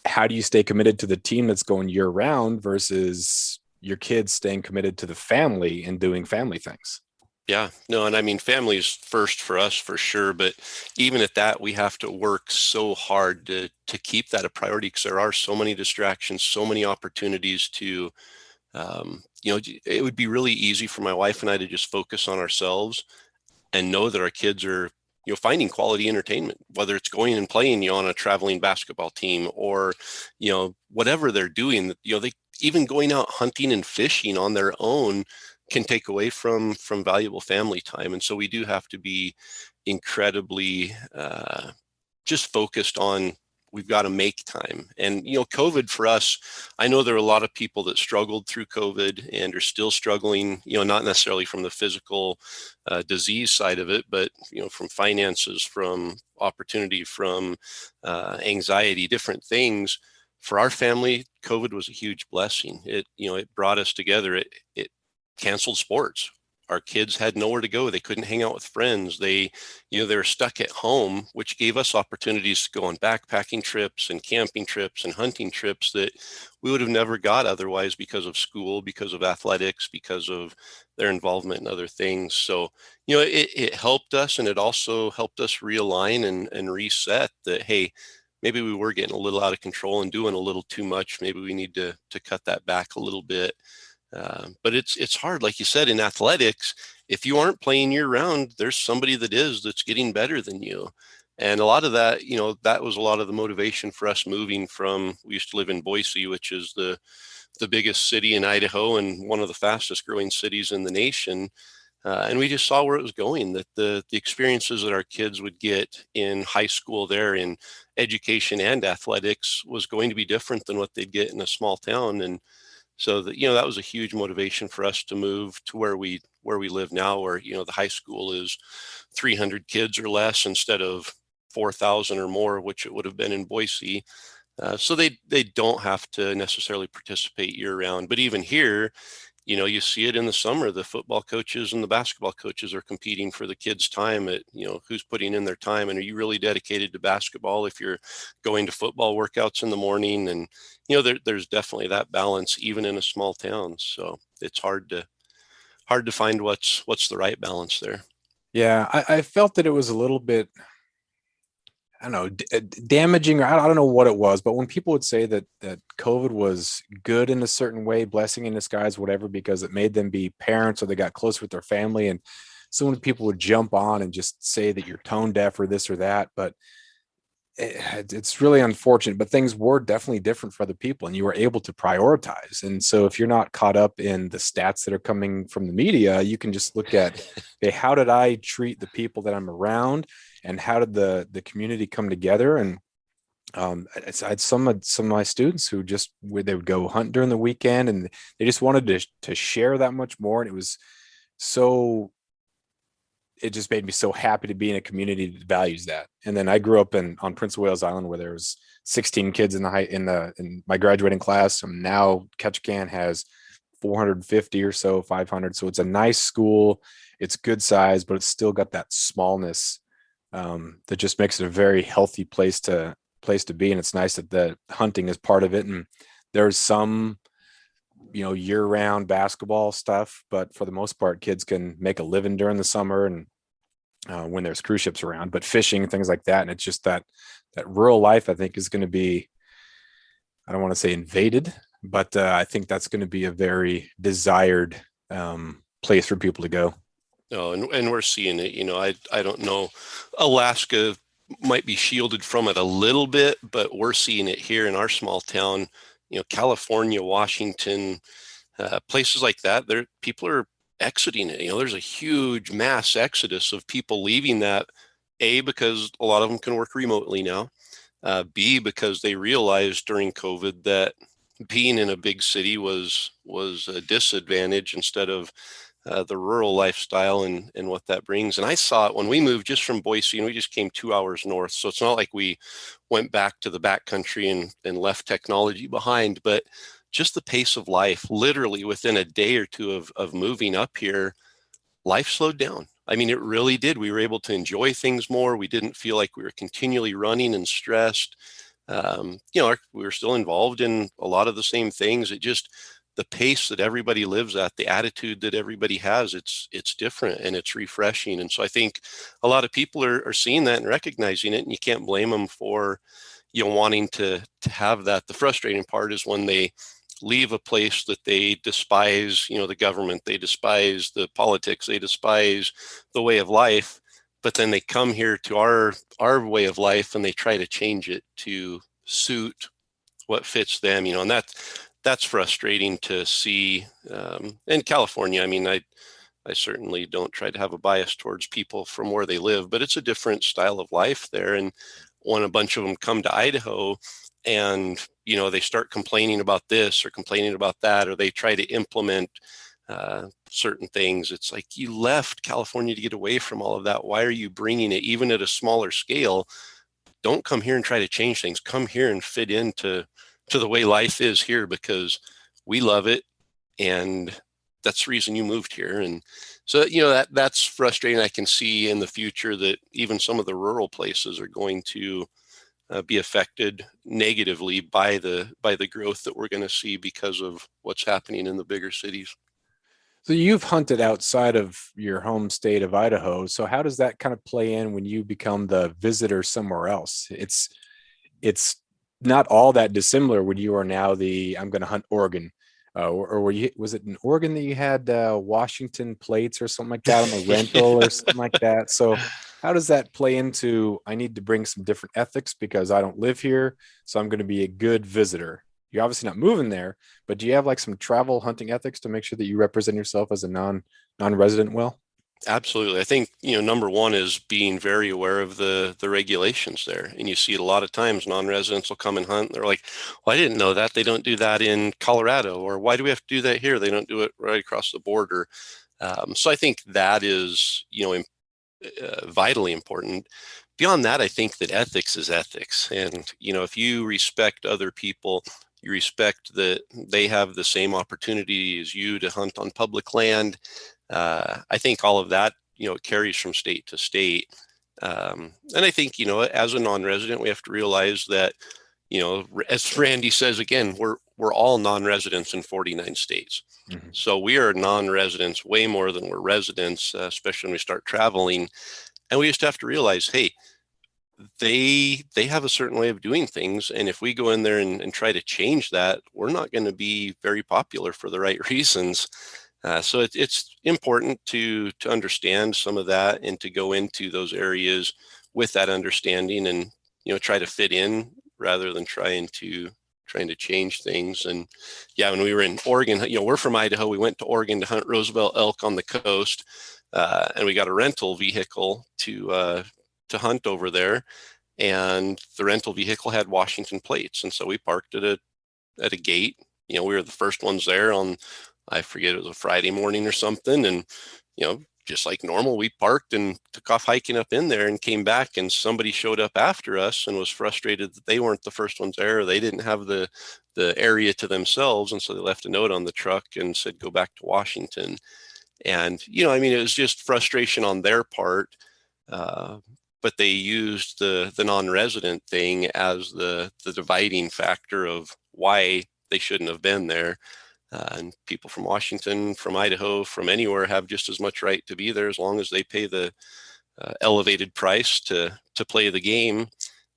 how do you stay committed to the team that's going year round versus your kids staying committed to the family and doing family things? Yeah, no. And I mean, family is first for us for sure. But even at that, we have to work so hard to keep that a priority, because there are so many distractions, so many opportunities to, it would be really easy for my wife and I to just focus on ourselves and know that our kids are, finding quality entertainment, whether it's going and playing, on a traveling basketball team or, whatever they're doing, they even going out hunting and fishing on their own can take away from valuable family time. And so we do have to be incredibly just focused on, we've got to make time. And, COVID for us, I know there are a lot of people that struggled through COVID and are still struggling, not necessarily from the physical disease side of it, but, from finances, from opportunity, from anxiety, different things. For our family, COVID was a huge blessing. It brought us together. It canceled sports. Our kids had nowhere to go. They couldn't hang out with friends. They were stuck at home, which gave us opportunities to go on backpacking trips and camping trips and hunting trips that we would have never got otherwise, because of school, because of athletics, because of their involvement in other things. So, it helped us, and it also helped us realign and reset that, hey, maybe we were getting a little out of control and doing a little too much. Maybe we need to cut that back a little bit. But it's hard, like you said, in athletics. If you aren't playing year round, there's somebody that's getting better than you. And a lot of that, that was a lot of the motivation for us moving from, we used to live in Boise, which is the biggest city in Idaho and one of the fastest growing cities in the nation. And we just saw where it was going, that the experiences that our kids would get in high school there in education and athletics was going to be different than what they'd get in a small town. And so that was a huge motivation for us to move to where we live now, where, the high school is 300 kids or less instead of 4,000 or more, which it would have been in Boise. So they don't have to necessarily participate year round. But even here, you see it in the summer. The football coaches and the basketball coaches are competing for the kids' time at, who's putting in their time. And are you really dedicated to basketball if you're going to football workouts in the morning? And, there's definitely that balance, even in a small town. So it's hard to find what's the right balance there. Yeah. I felt that it was a little bit, I don't know, damaging, or I don't know what it was, but when people would say that COVID was good in a certain way, blessing in disguise, whatever, because it made them be parents or they got close with their family, and so many people would jump on and just say that you're tone deaf or this or that, but it's really unfortunate. But things were definitely different for other people, and you were able to prioritize. And so if you're not caught up in the stats that are coming from the media, you can just look at, okay, how did I treat the people that I'm around? and how did the community come together. And I had some of my students who they would go hunt during the weekend, and they just wanted to share that much more. And so it just made me so happy to be in a community that values that. And then I grew up on Prince of Wales Island, where there was 16 kids in my graduating class. And now Ketchikan has 450 or so, 500. So it's a nice school. It's good size, but it's still got that smallness that just makes it a very healthy place to be. And it's nice that the hunting is part of it. And there's some, year-round basketball stuff, but for the most part, kids can make a living during the summer and when there's cruise ships around. But fishing, things like that, and it's just that rural life, I think, is going to be, I don't want to say invaded, but I think that's going to be a very desired place for people to go. Oh, and we're seeing it. I don't know. Alaska might be shielded from it a little bit, but we're seeing it here in our small town. California, Washington, places like that. People are exiting it. There's a huge mass exodus of people leaving that. A, because a lot of them can work remotely now. B, because they realized during COVID that being in a big city was a disadvantage instead of the rural lifestyle and what that brings. And I saw it when we moved just from Boise, and we just came 2 hours north. So it's not like we went back to the backcountry and left technology behind, but just the pace of life, literally within a day or two of moving up here, life slowed down. I mean, it really did. We were able to enjoy things more. We didn't feel like we were continually running and stressed. We were still involved in a lot of the same things. The pace that everybody lives at, the attitude that everybody has, it's different and it's refreshing. And so I think a lot of people are seeing that and recognizing it, and you can't blame them for, wanting to have that. The frustrating part is when they leave a place that they despise, the government, they despise the politics, they despise the way of life, but then they come here to our way of life and they try to change it to suit what fits them, and that's frustrating to see. In California, I mean, I certainly don't try to have a bias towards people from where they live, but it's a different style of life there. And when a bunch of them come to Idaho and, they start complaining about this or complaining about that, or they try to implement certain things, it's like, you left California to get away from all of that. Why are you bringing it even at a smaller scale? Don't come here and try to change things. Come here and fit into the way life is here, because we love it. And that's the reason you moved here. And so, that's frustrating. I can see in the future that even some of the rural places are going to be affected negatively by the growth that we're going to see because of what's happening in the bigger cities. So you've hunted outside of your home state of Idaho. So how does that kind of play in when you become the visitor somewhere else? It's not all that dissimilar when you are now I'm going to hunt Oregon. Or was it in Oregon that you had Washington plates or something like that on the rental or something like that? So how does that play into, I need to bring some different ethics because I don't live here, so I'm going to be a good visitor? You're obviously not moving there, but do you have like some travel hunting ethics to make sure that you represent yourself as a non-resident well? Absolutely. I think, number one is being very aware of the regulations there. And you see it a lot of times, non-residents will come and hunt. They're like, well, I didn't know that. They don't do that in Colorado. Or why do we have to do that here? They don't do it right across the border. So I think that is, vitally important. Beyond that, I think that ethics is ethics. And, if you respect other people, you respect that they have the same opportunity as you to hunt on public land. I think all of that, carries from state to state. And I think, as a non-resident, we have to realize that, as Randy says, again, we're all non-residents in 49 states. Mm-hmm. So we are non-residents way more than we're residents, especially when we start traveling. And we just have to realize, hey, they have a certain way of doing things. And if we go in there and try to change that, we're not going to be very popular for the right reasons. So it's important to understand some of that and to go into those areas with that understanding and, try to fit in rather than trying to change things. And yeah, when we were in Oregon, we're from Idaho. We went to Oregon to hunt Roosevelt elk on the coast, and we got a rental vehicle to to hunt over there, and the rental vehicle had Washington plates. And so we parked at a gate. We were the first ones there on, I forget, it was a Friday morning or something. And, just like normal, we parked and took off hiking up in there and came back, and somebody showed up after us and was frustrated that they weren't the first ones there. They didn't have the area to themselves. And so they left a note on the truck and said, go back to Washington. And, it was just frustration on their part. But they used the non-resident thing as the dividing factor of why they shouldn't have been there. And people from Washington, from Idaho, from anywhere have just as much right to be there as long as they pay the elevated price to play the game.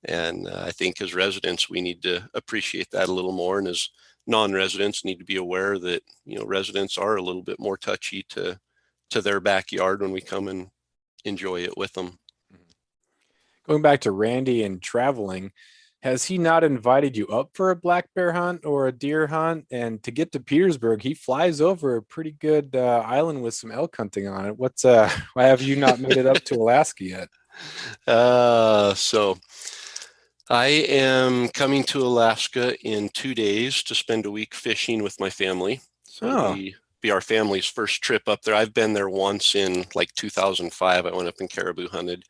And I think as residents, we need to appreciate that a little more. And as non-residents, need to be aware that, residents are a little bit more touchy to their backyard when we come and enjoy it with them. Going back to Randy and traveling, has he not invited you up for a black bear hunt or a deer hunt? And to get to Petersburg, he flies over a pretty good island with some elk hunting on it. Why have you not made it up to Alaska yet? So I am coming to Alaska in 2 days to spend a week fishing with my family. So it'll be our family's first trip up there. I've been there once in like 2005. I went up and caribou hunted.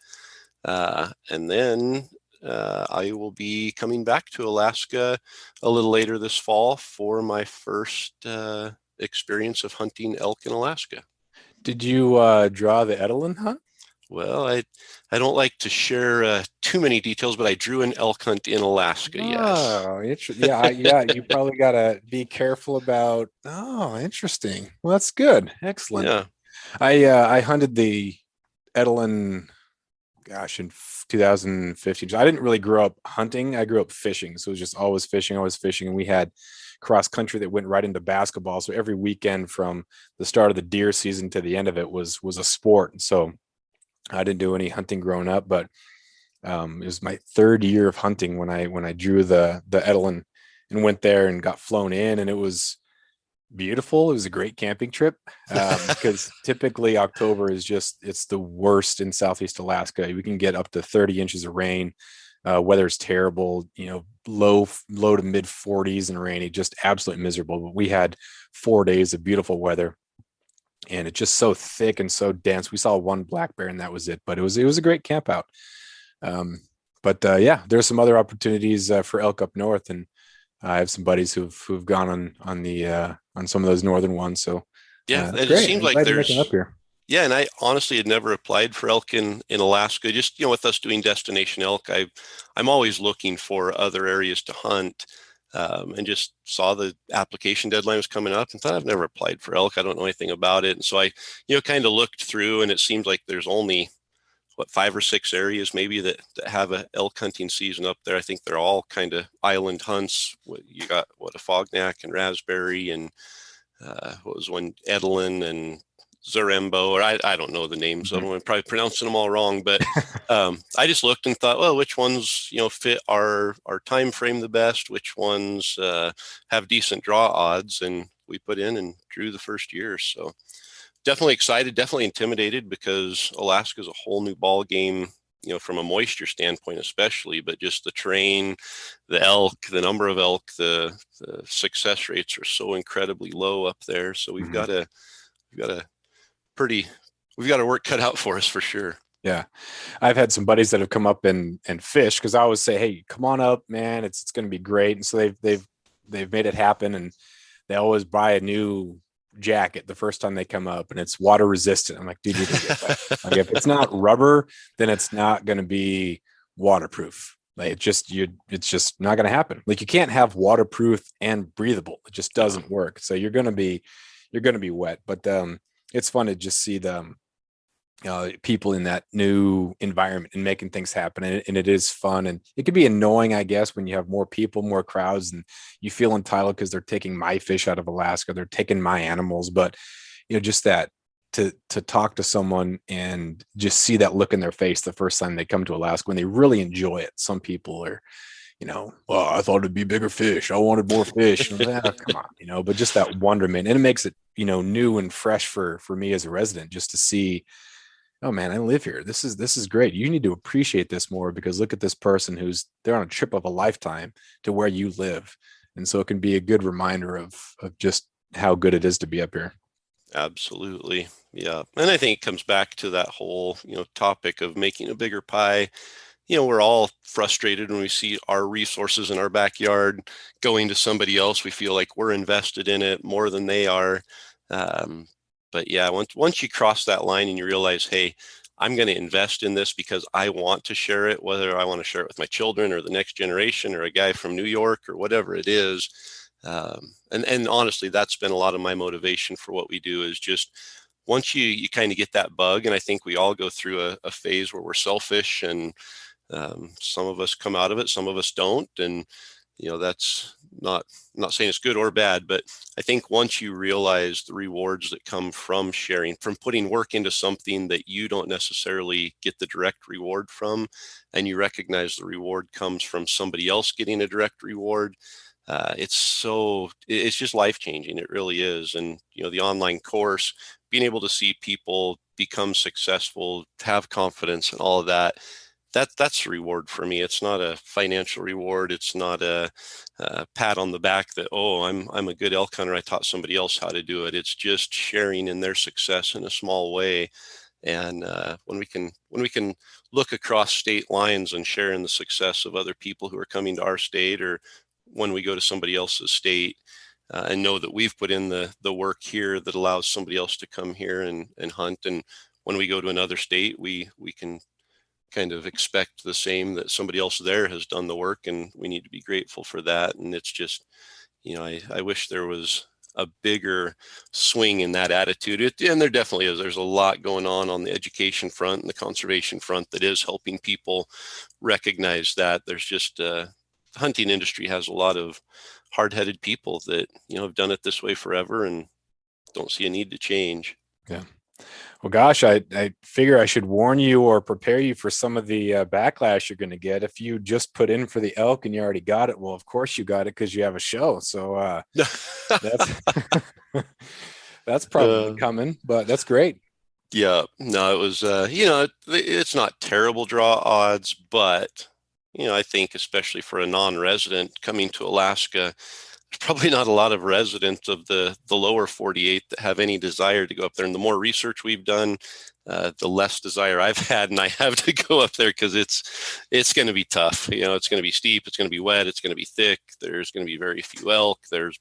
And then I will be coming back to Alaska a little later this fall for my first experience of hunting elk in Alaska. Did you draw the Edelin hunt? Well, I don't like to share too many details, but I drew an elk hunt in Alaska. Oh, yes. Yeah. You probably got to be careful about. Oh, interesting. Well, that's good. Excellent. Yeah. I hunted the Edelin, gosh, in 2015. I didn't really grow up hunting. I grew up fishing. So it was just always fishing. And we had cross country that went right into basketball. So every weekend from the start of the deer season to the end of it was a sport. And so I didn't do any hunting growing up, but it was my third year of hunting when I drew the Edelin and went there and got flown in, and it was beautiful. It was a great camping trip because typically October it's the worst in Southeast Alaska. We can get up to 30 inches of rain. Weather's terrible, low to mid 40s and rainy, just absolutely miserable. But we had 4 days of beautiful weather, and it's just so thick and so dense. We saw one black bear and that was it, but it was a great camp out. Yeah, there's some other opportunities for elk up north, and I have some buddies who've gone on some of those northern ones. So yeah, it great. seems like there's up here. Yeah, and I honestly had never applied for elk in Alaska. Just with us doing destination elk, I'm always looking for other areas to hunt, and just saw the application deadline was coming up and thought, I've never applied for elk. I don't know anything about it, and so I kind of looked through, and it seems like there's only 5 or 6 areas maybe that have a elk hunting season up there. I think they're all kind of island hunts. You got a Fognac and Raspberry and what was one, Edelin and Zarembo, or I don't know the names of them. I'm probably pronouncing them all wrong, but I just looked and thought, well, which ones fit our time frame the best, which ones have decent draw odds, and we put in and drew the first year. So definitely excited, definitely intimidated, because Alaska is a whole new ball game, from a moisture standpoint, especially, but just the terrain, the elk, the number of elk, the success rates are so incredibly low up there. So we've got our work cut out for us for sure. Yeah. I've had some buddies that have come up and fish, because I always say, hey, come on up, man. It's going to be great. And so they've made it happen, and they always buy a new jacket the first time they come up, and it's water resistant. I'm like, dude, you can get that. Like, if it's not rubber, then it's not going to be waterproof. Like, it's just not going to happen. Like, you can't have waterproof and breathable. It just doesn't work. So you're going to be wet, but it's fun to just see the people in that new environment and making things happen. And it is fun, and it can be annoying, I guess, when you have more people, more crowds, and you feel entitled because they're taking my fish out of Alaska, they're taking my animals. But just that to talk to someone and just see that look in their face the first time they come to Alaska when they really enjoy it. Some people are, well, I thought it'd be bigger fish. I wanted more fish. Like, oh, come on, but just that wonderment, and it makes it, new and fresh for me as a resident, just to see oh man, I live here. This is great. You need to appreciate this more because look at this person they're on a trip of a lifetime to where you live. And so it can be a good reminder of just how good it is to be up here. Absolutely. Yeah. And I think it comes back to that whole, topic of making a bigger pie. We're all frustrated when we see our resources in our backyard going to somebody else. We feel like we're invested in it more than they are. Um, but yeah, once you cross that line and you realize, hey, I'm going to invest in this because I want to share it, whether I want to share it with my children or the next generation or a guy from New York or whatever it is. And honestly, that's been a lot of my motivation for what we do is just once you kind of get that bug, and I think we all go through a phase where we're selfish and some of us come out of it, some of us don't, and that's not saying it's good or bad, but I think once you realize the rewards that come from sharing, from putting work into something that you don't necessarily get the direct reward from, and you recognize the reward comes from somebody else getting a direct reward, it's just life changing. It really is. And the online course, being able to see people become successful, have confidence, and all of that, that's a reward for me. It's not a financial reward. It's not a pat on the back that, oh, I'm a good elk hunter, I taught somebody else how to do it. It's just sharing in their success in a small way. And when we can look across state lines and share in the success of other people who are coming to our state, or when we go to somebody else's state, and know that we've put in the work here that allows somebody else to come here and hunt, and when we go to another state, we can kind of expect the same, that somebody else there has done the work, and we need to be grateful for that. And it's just, I wish there was a bigger swing in that attitude. And there definitely is. There's a lot going on the education front and the conservation front that is helping people recognize that. There's just the hunting industry has a lot of hard-headed people that have done it this way forever and don't see a need to change. Yeah. Well, gosh, I figure I should warn you or prepare you for some of the backlash you're going to get if you just put in for the elk and you already got it. Well, of course you got it because you have a show. So that's that's probably coming, but that's great. Yeah, no, it was, it's not terrible draw odds, but, I think especially for a non-resident coming to Alaska, there's probably not a lot of residents of the lower 48 that have any desire to go up there. And the more research we've done, the less desire I've had, and I have to go up there because it's going to be tough. It's going to be steep, it's going to be wet, it's going to be thick. There's going to be very few elk. There's,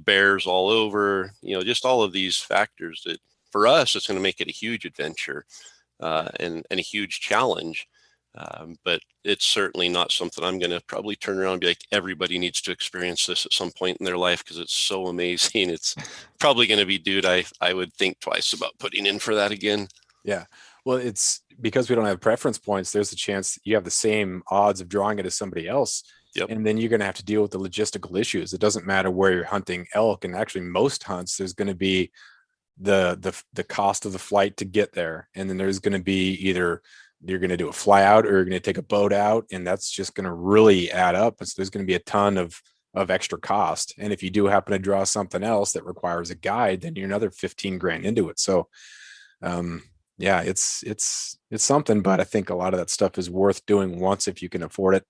bears all over. Just all of these factors that for us, it's going to make it a huge adventure, and a huge challenge. But it's certainly not something I'm going to probably turn around and be like, everybody needs to experience this at some point in their life because it's so amazing. It's probably going to be, dude, I would think twice about putting in for that again. Yeah. Well, it's because we don't have preference points. There's a chance you have the same odds of drawing it as somebody else. Yep. And then you're going to have to deal with the logistical issues. It doesn't matter where you're hunting elk. And actually most hunts, there's going to be the cost of the flight to get there. And then there's going to be either you're going to do a fly out or you're going to take a boat out, and that's just going to really add up. So there's going to be a ton of extra cost. And if you do happen to draw something else that requires a guide, then you're another 15 grand into it. So yeah, it's something, but I think a lot of that stuff is worth doing once if you can afford it,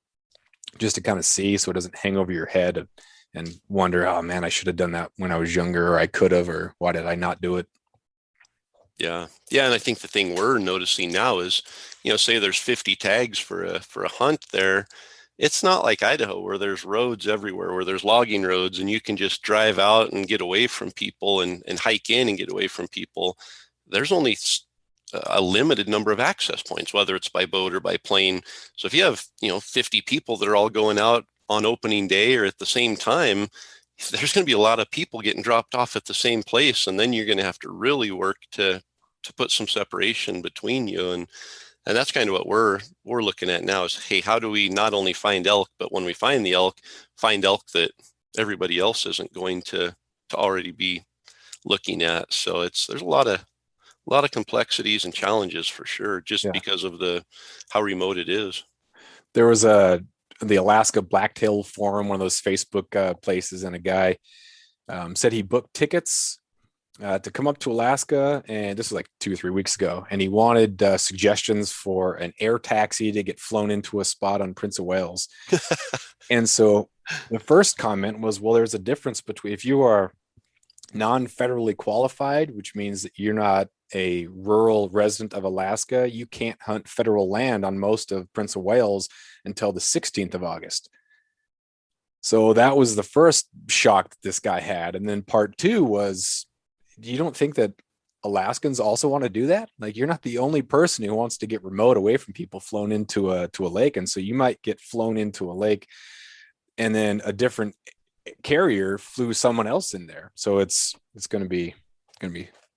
just to kind of see so it doesn't hang over your head and wonder, oh man, I should have done that when I was younger, or I could have, or why did I not do it? Yeah. Yeah. And I think the thing we're noticing now is, say there's 50 tags for a hunt there. It's not like Idaho where there's roads everywhere, where there's logging roads and you can just drive out and get away from people and hike in and get away from people. There's only a limited number of access points, whether it's by boat or by plane. So if you have, 50 people that are all going out on opening day or at the same time, there's going to be a lot of people getting dropped off at the same place. And then you're going to have to really work to put some separation between you. And that's kind of what we're looking at now is, hey, how do we not only find elk, but when we find the elk, find elk that everybody else isn't going to already be looking at. So there's a lot of complexities and challenges for sure, just because of how remote it is. There was the Alaska Blacktail Forum, one of those Facebook places, and a guy said he booked tickets to come up to Alaska, and this was like 2 or 3 weeks ago, and he wanted suggestions for an air taxi to get flown into a spot on Prince of Wales. And so the first comment was, well, there's a difference between if you are non-federally qualified, which means that you're not a rural resident of Alaska, you can't hunt federal land on most of Prince of Wales until the 16th of August. So that was the first shock that this guy had. And then part two was, you don't think that Alaskans also want to do that? Like, you're not the only person who wants to get remote away from people flown into a lake. And so you might get flown into a lake and then a different carrier flew someone else in there. So it's going to be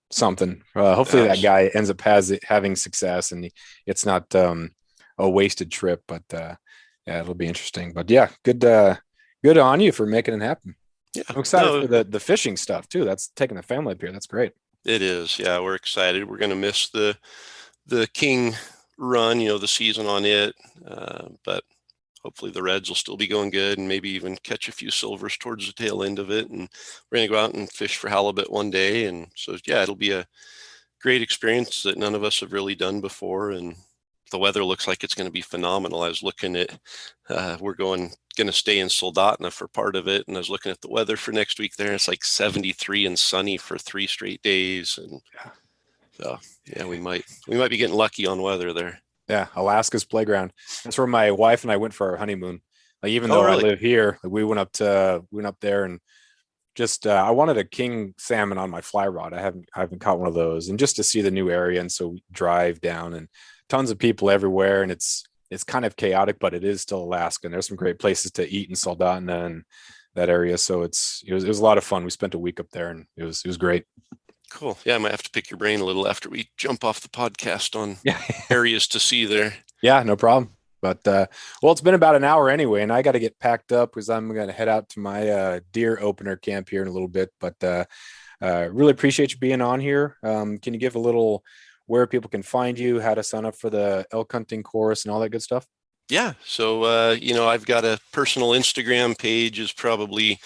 something. Hopefully that guy ends up having success, and it's not a wasted trip, but yeah, it'll be interesting. But yeah, good on you for making it happen. Yeah, I'm excited for the fishing stuff too. That's taking the family up here. That's great. It is. Yeah, we're excited. We're going to miss the King run, the season on it, but hopefully the Reds will still be going good, and maybe even catch a few silvers towards the tail end of it. And we're going to go out and fish for halibut one day. And so, yeah, it'll be a great experience that none of us have really done before. And the weather looks like it's going to be phenomenal. I was looking at, we're going to stay in Soldotna for part of it. And I was looking at the weather for next week there. It's like 73 and sunny for 3 straight days. And so, yeah, we might be getting lucky on weather there. Yeah, Alaska's playground. That's where my wife and I went for our honeymoon. Like, even though really? I live here, like, we went up there, and just I wanted a king salmon on my fly rod. I haven't caught one of those, and just to see the new area. And so we drive down, and tons of people everywhere, and it's kind of chaotic, but it is still Alaska. And there's some great places to eat in Soldotna and that area. So it was a lot of fun. We spent a week up there, and it was great. Cool. Yeah, I might have to pick your brain a little after we jump off the podcast on areas to see there. Yeah, no problem. But well, it's been about an hour anyway, and I got to get packed up because I'm going to head out to my deer opener camp here in a little bit. But really appreciate you being on here. Can you give a little where people can find you, how to sign up for the elk hunting course, and all that good stuff? Yeah. So, I've got a personal Instagram page is probably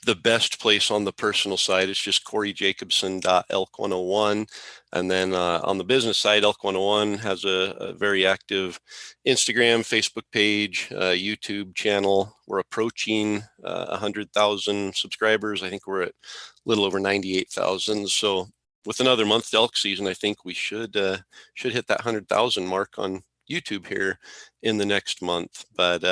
the best place on the personal side. It's just CoreyJacobsen.elk101. And then on the business side, Elk 101 has a very active Instagram, Facebook page, YouTube channel. We're approaching 100,000 subscribers. I think we're at a little over 98,000. So with another month to elk season, I think we should hit that 100,000 mark on YouTube here in the next month. But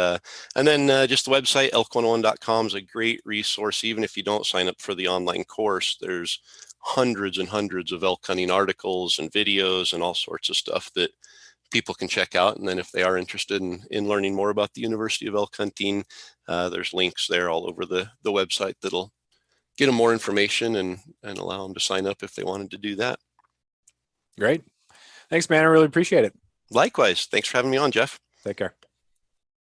and then just the website elk101.com is a great resource. Even if you don't sign up for the online course, there's hundreds and hundreds of elk hunting articles and videos and all sorts of stuff that people can check out. And then if they are interested in learning more about the University of Elk Hunting, there's links there all over the website that'll get them more information and allow them to sign up if they wanted to do that. Great. Thanks, man. I really appreciate it. Likewise. Thanks for having me on, Jeff. Take care.